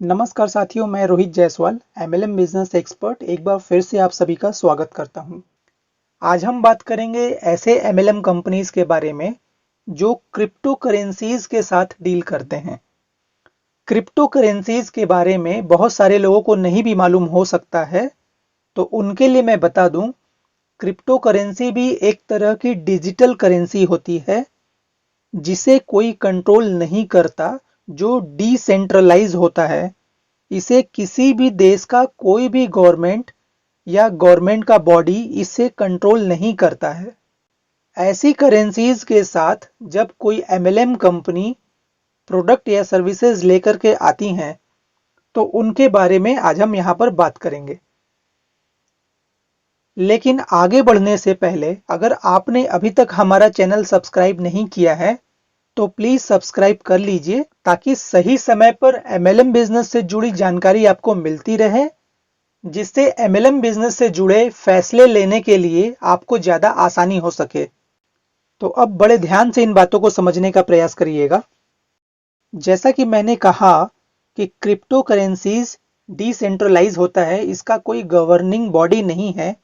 नमस्कार साथियों, मैं Rohit Jaiswal MLM business expert एक बार फिर से आप सभी का स्वागत करता हूं। आज हम बात करेंगे ऐसे एमएलएम कंपनीज के बारे में जो क्रिप्टो करेंसीज के साथ डील करते हैं। क्रिप्टो करेंसीज के बारे में बहुत सारे लोगों को नहीं भी मालूम हो सकता है, तो उनके लिए मैं बता दूं, क्रिप्टो करेंसी भी एक तरह की डिजिटल करेंसी होती है जिसे कोई कंट्रोल नहीं करता, जो डिसेंट्रलाइज होता है। इसे किसी भी देश का कोई भी गवर्नमेंट या गवर्नमेंट का बॉडी इसे कंट्रोल नहीं करता है। ऐसी करेंसीज के साथ जब कोई एमएलएम कंपनी प्रोडक्ट या सर्विसेज लेकर के आती हैं, तो उनके बारे में आज हम यहां पर बात करेंगे। लेकिन आगे बढ़ने से पहले अगर आपने अभी तक हमारा चैनल सब्सक्राइब नहीं किया है तो प्लीज सब्सक्राइब कर लीजिए, ताकि सही समय पर एमएलएम बिजनेस से जुड़ी जानकारी आपको मिलती रहे, जिससे एमएलएम बिजनेस से जुड़े फैसले लेने के लिए आपको ज्यादा आसानी हो सके। तो अब बड़े ध्यान से इन बातों को समझने का प्रयास करिएगा। जैसा कि मैंने कहा कि क्रिप्टो करेंसीज डिसेंट्रलाइज होता है, इसका कोई गवर्निंग बॉडी नहीं है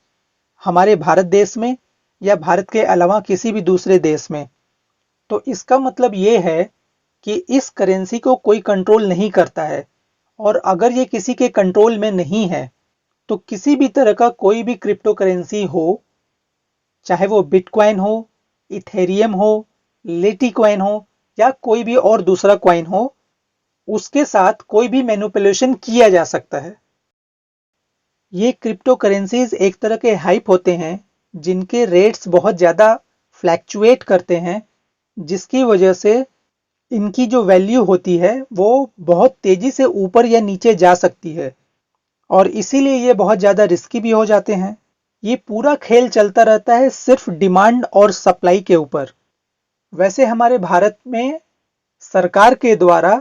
हमारे भारत देश में या भारत के अलावा किसी भी दूसरे देश में। तो इसका मतलब ये है कि इस करेंसी को कोई कंट्रोल नहीं करता है, और अगर ये किसी के कंट्रोल में नहीं है तो किसी भी तरह का कोई भी क्रिप्टो करेंसी हो, चाहे वो बिटकॉइन हो, इथेरियम हो, लिटिकॉइन हो या कोई भी और दूसरा कॉइन हो, उसके साथ कोई भी मैनिपुलेशन किया जा सकता है। ये क्रिप्टो करेंसीज एक तरह के हाइप होते हैं जिनके रेट्स बहुत ज़्यादा फ्लैक्चुएट करते हैं, जिसकी वजह से इनकी जो वैल्यू होती है वो बहुत तेजी से ऊपर या नीचे जा सकती है, और इसीलिए ये बहुत ज़्यादा रिस्की भी हो जाते हैं। ये पूरा खेल चलता रहता है सिर्फ डिमांड और सप्लाई के ऊपर। वैसे हमारे भारत में सरकार के द्वारा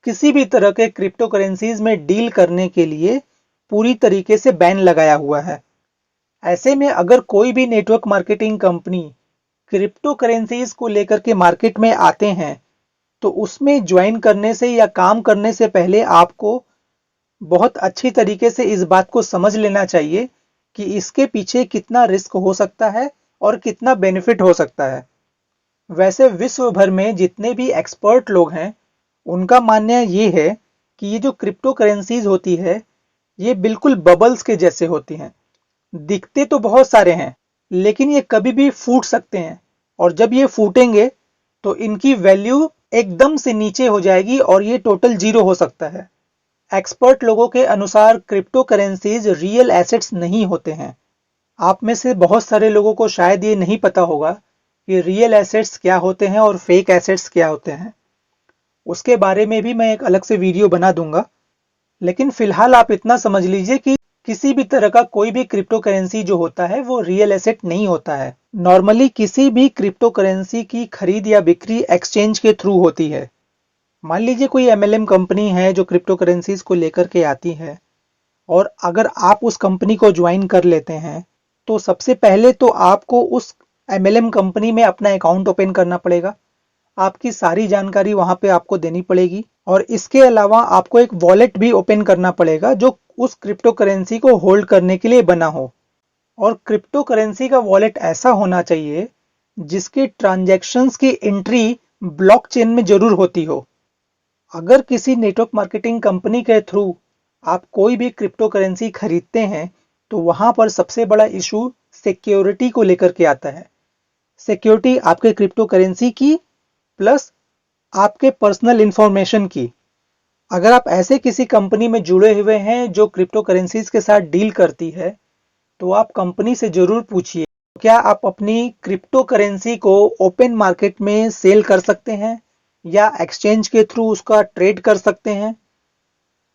किसी भी तरह के क्रिप्टो करेंसीज में डील करने के लिए पूरी तरीके से बैन लगाया हुआ है। ऐसे में अगर कोई भी network marketing company crypto currencies को लेकर के मार्केट में आते हैं, तो उसमें ज्वाइन करने से या काम करने से पहले आपको बहुत अच्छी तरीके से इस बात को समझ लेना चाहिए कि इसके पीछे कितना रिस्क हो सकता है और कितना बेनिफिट हो सकता है। वैसे विश्व भर में जितने भी एक्सपर्ट लोग हैं, उनका मानना ये है कि ये जो क्रिप्टो करेंसीज होती है, ये बिल्कुल बबल्स के जैसे होती हैं। दिखते तो बहुत सारे हैं, लेकिन ये कभी भी फूट सकते हैं, और जब ये फूटेंगे तो इनकी वैल्यू एकदम से नीचे हो जाएगी और ये टोटल जीरो हो सकता है। एक्सपर्ट लोगों के अनुसार क्रिप्टो करेंसीज रियल एसेट्स नहीं होते हैं। आप में से बहुत सारे लोगों को शायद ये नहीं पता होगा कि रियल एसेट्स क्या होते हैं और फेक एसेट्स क्या होते हैं। उसके बारे में भी मैं एक अलग से वीडियो बना दूंगा, लेकिन फिलहाल आप इतना समझ लीजिए कि किसी भी तरह का कोई भी क्रिप्टो करेंसी जो होता है वो रियल एसेट नहीं होता है। नॉर्मली किसी भी क्रिप्टो करेंसी की खरीद या बिक्री एक्सचेंज के थ्रू होती है। मान लीजिए कोई एमएलएम कंपनी है जो क्रिप्टो करेंसीज को लेकर के आती है, और अगर आप उस कंपनी को ज्वाइन कर लेते हैं, तो सबसे पहले तो आपको उस एमएलएम कंपनी में अपना अकाउंट ओपन करना पड़ेगा। आपकी सारी जानकारी वहां पे आपको देनी पड़ेगी, और इसके अलावा आपको एक वॉलेट भी ओपन करना पड़ेगा जो उस क्रिप्टो करेंसी को होल्ड करने के लिए बना हो। और क्रिप्टो करेंसी का वॉलेट ऐसा होना चाहिए जिसके ट्रांजैक्शंस की एंट्री ब्लॉकचेन में जरूर होती हो। अगर किसी नेटवर्क मार्केटिंग कंपनी के थ्रू आप कोई भी क्रिप्टो करेंसी खरीदते हैं, तो वहां पर सबसे बड़ा इशू सिक्योरिटी को लेकर के आता है। सिक्योरिटी आपके क्रिप्टो करेंसी की प्लस आपके पर्सनल इंफॉर्मेशन की। अगर आप ऐसे किसी कंपनी में जुड़े हुए हैं जो क्रिप्टो करेंसीज के साथ डील करती है, तो आप कंपनी से जरूर पूछिए क्या आप अपनी क्रिप्टो करेंसी को ओपन मार्केट में सेल कर सकते हैं या एक्सचेंज के थ्रू उसका ट्रेड कर सकते हैं।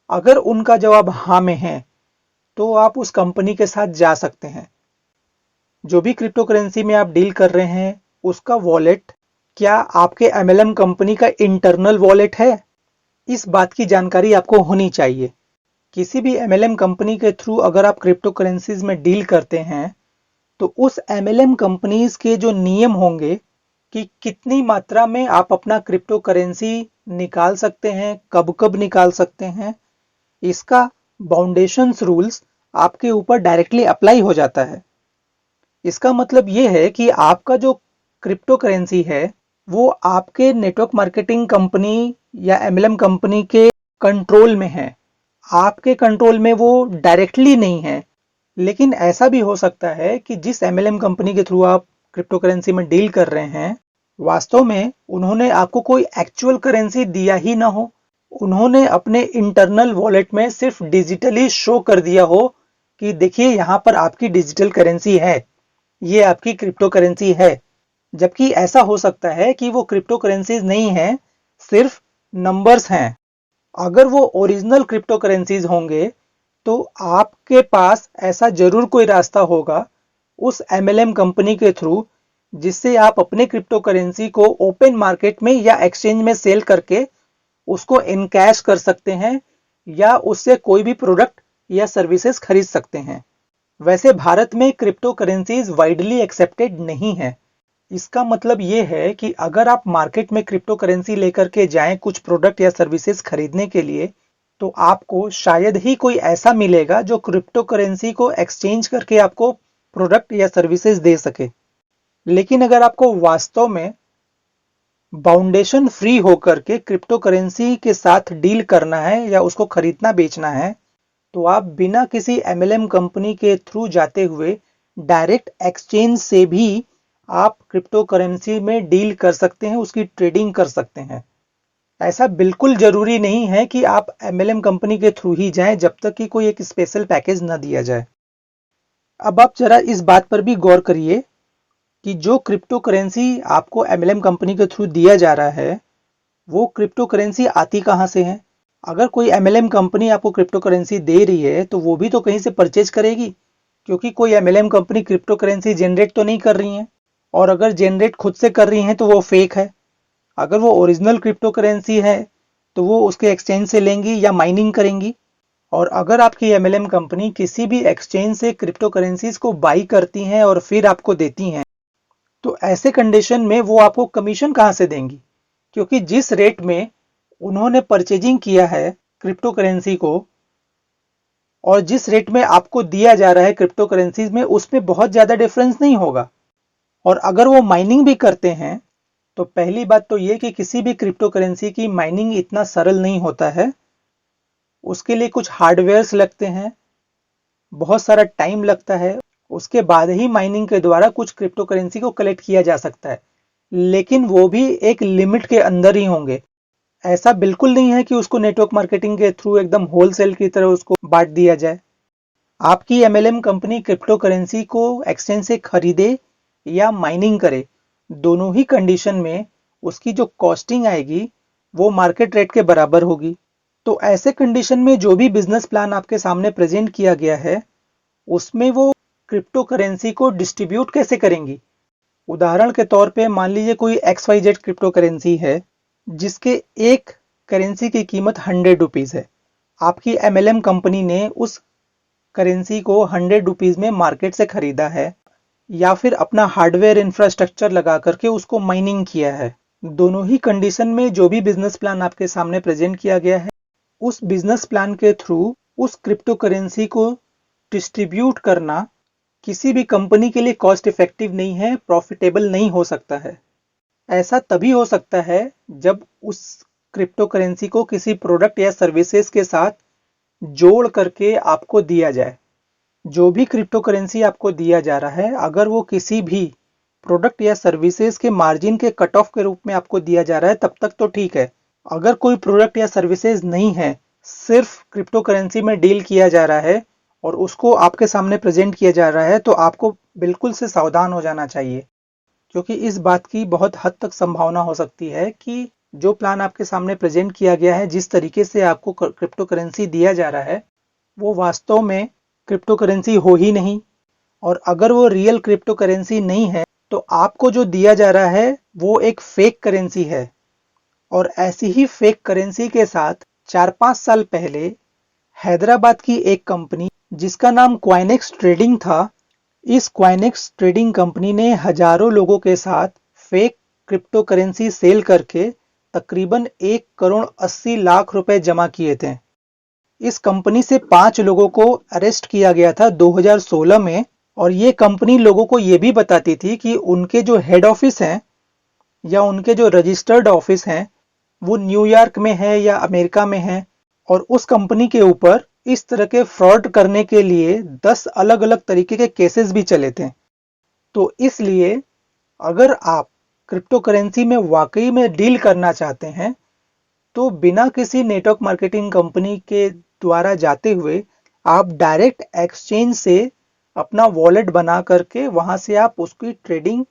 अगर उनका जवाब हाँ में है, तो आप उस कंपनी के साथ जा सकते हैं। जो भी क्रिप्टो करेंसी में आप डील कर रहे हैं, उसका वॉलेट क्या आपके एमएलएम कंपनी का इंटरनल वॉलेट है, इस बात की जानकारी आपको होनी चाहिए। किसी भी एमएलएम कंपनी के थ्रू अगर आप क्रिप्टो करेंसीज में डील करते हैं, तो उस एमएलएम कंपनीज के जो नियम होंगे कि कितनी मात्रा में आप अपना क्रिप्टो करेंसी निकाल सकते हैं, कब कब निकाल सकते हैं, इसका बाउंडेशंस रूल्स आपके ऊपर डायरेक्टली अप्लाई हो जाता है। इसका मतलब ये है कि आपका जो क्रिप्टो करेंसी है वो आपके नेटवर्क मार्केटिंग कंपनी या एमएलएम कंपनी के कंट्रोल में है, आपके कंट्रोल में वो डायरेक्टली नहीं है। लेकिन ऐसा भी हो सकता है कि जिस एमएलएम कंपनी के थ्रू आप क्रिप्टो करेंसी में डील कर रहे हैं, वास्तव में उन्होंने आपको कोई एक्चुअल करेंसी दिया ही ना हो, उन्होंने अपने इंटरनल वॉलेट में सिर्फ डिजिटली शो कर दिया हो कि देखिए यहां पर आपकी डिजिटल करेंसी है, ये आपकी क्रिप्टो करेंसी है। जबकि ऐसा हो सकता है कि वो क्रिप्टो करेंसीज नहीं है, सिर्फ नंबर्स हैं। अगर वो ओरिजिनल क्रिप्टो करेंसीज होंगे तो आपके पास ऐसा जरूर कोई रास्ता होगा उस एमएलएम कंपनी के थ्रू जिससे आप अपने क्रिप्टो करेंसी को ओपन मार्केट में या एक्सचेंज में सेल करके उसको इनकैश कर सकते हैं या उससे कोई भी प्रोडक्ट या सर्विसेज खरीद सकते हैं। वैसे भारत में क्रिप्टो करेंसीज वाइडली एक्सेप्टेड नहीं है। इसका मतलब ये है कि अगर आप मार्केट में क्रिप्टो करेंसी लेकर के जाएं कुछ प्रोडक्ट या सर्विसेज खरीदने के लिए, तो आपको शायद ही कोई ऐसा मिलेगा जो क्रिप्टो करेंसी को एक्सचेंज करके आपको प्रोडक्ट या सर्विसेज दे सके। लेकिन अगर आपको वास्तव में बाउंडेशन फ्री होकर के क्रिप्टो करेंसी के साथ डील करना है या उसको खरीदना बेचना है, तो आप बिना किसी एमएलएम कंपनी के थ्रू जाते हुए डायरेक्ट एक्सचेंज से भी आप क्रिप्टो करेंसी में डील कर सकते हैं, उसकी ट्रेडिंग कर सकते हैं। ऐसा बिल्कुल जरूरी नहीं है कि आप एमएलएम कंपनी के थ्रू ही जाएं जब तक कि कोई एक स्पेशल पैकेज न दिया जाए। अब आप जरा इस बात पर भी गौर करिए कि जो क्रिप्टो करेंसी आपको एमएलएम कंपनी के थ्रू दिया जा रहा है, वो क्रिप्टो करेंसी आती कहां से है। अगर कोई एमएलएम कंपनी आपको क्रिप्टो करेंसी दे रही है तो वो भी तो कहीं से परचेज करेगी, क्योंकि कोई MLM company crypto currency generate तो नहीं कर रही है, और अगर जनरेट खुद से कर रही है तो वो फेक है। अगर वो ओरिजिनल क्रिप्टो करेंसी है तो वो उसके एक्सचेंज से लेंगी या माइनिंग करेंगी। और अगर आपकी एमएलएम कंपनी किसी भी एक्सचेंज से क्रिप्टो करेंसीज को बाई करती हैं और फिर आपको देती हैं, तो ऐसे कंडीशन में वो आपको कमीशन कहां से देंगी, क्योंकि जिस रेट में उन्होंने परचेजिंग किया है क्रिप्टो करेंसी को और जिस रेट में आपको दिया जा रहा है क्रिप्टो करेंसीज में, उसमें बहुत ज्यादा डिफरेंस नहीं होगा। और अगर वो माइनिंग भी करते हैं तो पहली बात तो ये कि किसी भी क्रिप्टो करेंसी की माइनिंग इतना सरल नहीं होता है, उसके लिए कुछ हार्डवेयर्स लगते हैं, बहुत सारा टाइम लगता है, उसके बाद ही माइनिंग के द्वारा कुछ क्रिप्टो करेंसी को कलेक्ट किया जा सकता है, लेकिन वो भी एक लिमिट के अंदर ही होंगे। ऐसा बिल्कुल नहीं है कि उसको नेटवर्क मार्केटिंग के थ्रू एकदम होलसेल की तरह उसको बांट दिया जाए। आपकी एमएलएम कंपनी क्रिप्टो करेंसी को एक्सचेंज से खरीदे या माइनिंग करे, दोनों ही कंडीशन में उसकी जो कॉस्टिंग आएगी वो मार्केट रेट के बराबर होगी। तो ऐसे कंडीशन में जो भी बिजनेस प्लान आपके सामने प्रेजेंट किया गया है उसमें वो क्रिप्टो करेंसी को डिस्ट्रीब्यूट कैसे करेंगी। उदाहरण के तौर पे मान लीजिए कोई XYZ क्रिप्टो करेंसी है जिसके एक करेंसी की कीमत 100 रुपीज है। आपकी एमएलएम कंपनी ने उस करेंसी को 100 रुपीज में मार्केट से खरीदा है या फिर अपना हार्डवेयर इंफ्रास्ट्रक्चर लगा करके उसको माइनिंग किया है। दोनों ही कंडीशन में जो भी बिजनेस प्लान आपके सामने प्रेजेंट किया गया है, उस बिजनेस प्लान के थ्रू उस क्रिप्टो करेंसी को डिस्ट्रीब्यूट करना किसी भी कंपनी के लिए कॉस्ट इफेक्टिव नहीं है, प्रॉफिटेबल नहीं हो सकता है। ऐसा तभी हो सकता है जब उस क्रिप्टो करेंसी को किसी प्रोडक्ट या सर्विसेज के साथ जोड़ करके आपको दिया जाए। जो भी क्रिप्टो करेंसी आपको दिया जा रहा है, अगर वो किसी भी प्रोडक्ट या सर्विसेज के मार्जिन के कट ऑफ के रूप में आपको दिया जा रहा है तब तक तो ठीक है। अगर कोई प्रोडक्ट या सर्विसेज नहीं है, सिर्फ क्रिप्टो करेंसी में डील किया जा रहा है और उसको आपके सामने प्रेजेंट किया जा रहा है, तो आपको बिल्कुल से सावधान हो जाना चाहिए, क्योंकि इस बात की बहुत हद तक संभावना हो सकती है कि जो प्लान आपके सामने प्रेजेंट किया गया है, जिस तरीके से आपको क्रिप्टो करेंसी दिया जा रहा है, वो वास्तव में क्रिप्टो करेंसी हो ही नहीं। और अगर वो रियल क्रिप्टो करेंसी नहीं है तो आपको जो दिया जा रहा है वो एक फेक करेंसी है। और ऐसी ही फेक करेंसी के साथ 4-5 साल पहले हैदराबाद की एक कंपनी जिसका नाम क्वाइनेक्स ट्रेडिंग था, इस क्वाइनेक्स ट्रेडिंग कंपनी ने हजारों लोगों के साथ फेक क्रिप्टो करेंसी सेल करके तकरीबन 1 करोड़ 80 लाख रुपए जमा किए थे। इस कंपनी से 5 लोगों को अरेस्ट किया गया था 2016 में, और ये कंपनी लोगों को ये भी बताती थी कि उनके जो हेड ऑफिस हैं या उनके जो रजिस्टर्ड ऑफिस हैं वो न्यूयॉर्क में है या अमेरिका में है, और उस कंपनी के ऊपर इस तरह के फ्रॉड करने के लिए 10 अलग अलग तरीके के केसेस भी चले थे। तो इसलिए अगर आप क्रिप्टो करेंसी में वाकई में डील करना चाहते हैं तो बिना किसी नेटवर्क मार्केटिंग कंपनी के द्वारा जाते हुए आप डायरेक्ट एक्सचेंज से अपना वॉलेट बना करके वहां से आप उसकी ट्रेडिंग,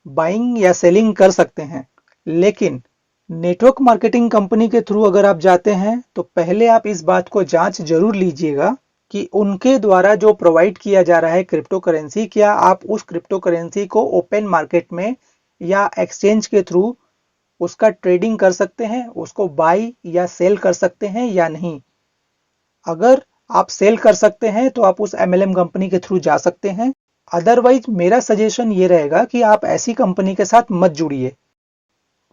बाइंग या सेलिंग कर सकते हैं। लेकिन नेटवर्क मार्केटिंग कंपनी के थ्रू अगर आप जाते हैं तो पहले आप इस बात को जांच जरूर लीजिएगा कि उनके द्वारा जो प्रोवाइड किया जा रहा है क्रिप्टो करेंसी, क्या आप उस क्रिप्टो करेंसी को ओपन मार्केट में या एक्सचेंज के थ्रू उसका ट्रेडिंग कर सकते हैं, उसको बाई या सेल कर सकते हैं या नहीं। अगर आप सेल कर सकते हैं तो आप उस एमएलएम कंपनी के थ्रू जा सकते हैं, अदरवाइज मेरा सजेशन ये रहेगा कि आप ऐसी कंपनी के साथ मत जुड़िए।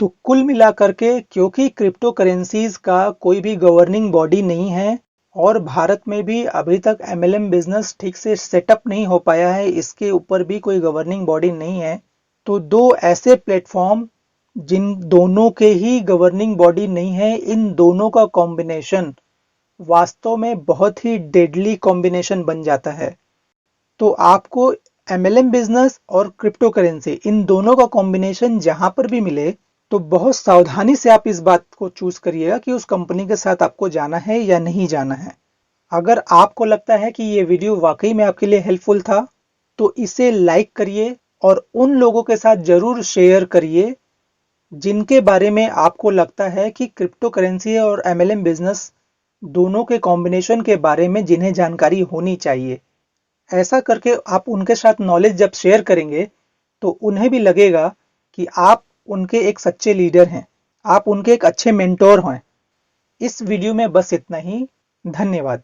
तो कुल मिलाकर के, क्योंकि क्रिप्टो करेंसीज का कोई भी गवर्निंग बॉडी नहीं है और भारत में भी अभी तक एमएलएम बिजनेस ठीक से सेटअप नहीं हो पाया है, इसके ऊपर भी कोई गवर्निंग बॉडी नहीं है, तो दो ऐसे प्लेटफॉर्म जिन दोनों के ही गवर्निंग बॉडी नहीं है, इन दोनों का कॉम्बिनेशन वास्तव में बहुत ही डेडली कॉम्बिनेशन बन जाता है। तो आपको एमएलएम बिजनेस और क्रिप्टो करेंसी इन दोनों का कॉम्बिनेशन जहां पर भी मिले तो बहुत सावधानी से आप इस बात को चूज करिएगा कि उस कंपनी के साथ आपको जाना है या नहीं जाना है। अगर आपको लगता है कि ये वीडियो वाकई में आपके लिए हेल्पफुल था तो इसे लाइक करिए और उन लोगों के साथ जरूर शेयर करिए जिनके बारे में आपको लगता है कि क्रिप्टो करेंसी और एमएलएम बिजनेस दोनों के कॉम्बिनेशन के बारे में जिन्हें जानकारी होनी चाहिए। ऐसा करके आप उनके साथ नॉलेज जब शेयर करेंगे तो उन्हें भी लगेगा कि आप उनके एक सच्चे लीडर हैं, आप उनके एक अच्छे मेंटोर हैं। इस वीडियो में बस इतना ही। धन्यवाद।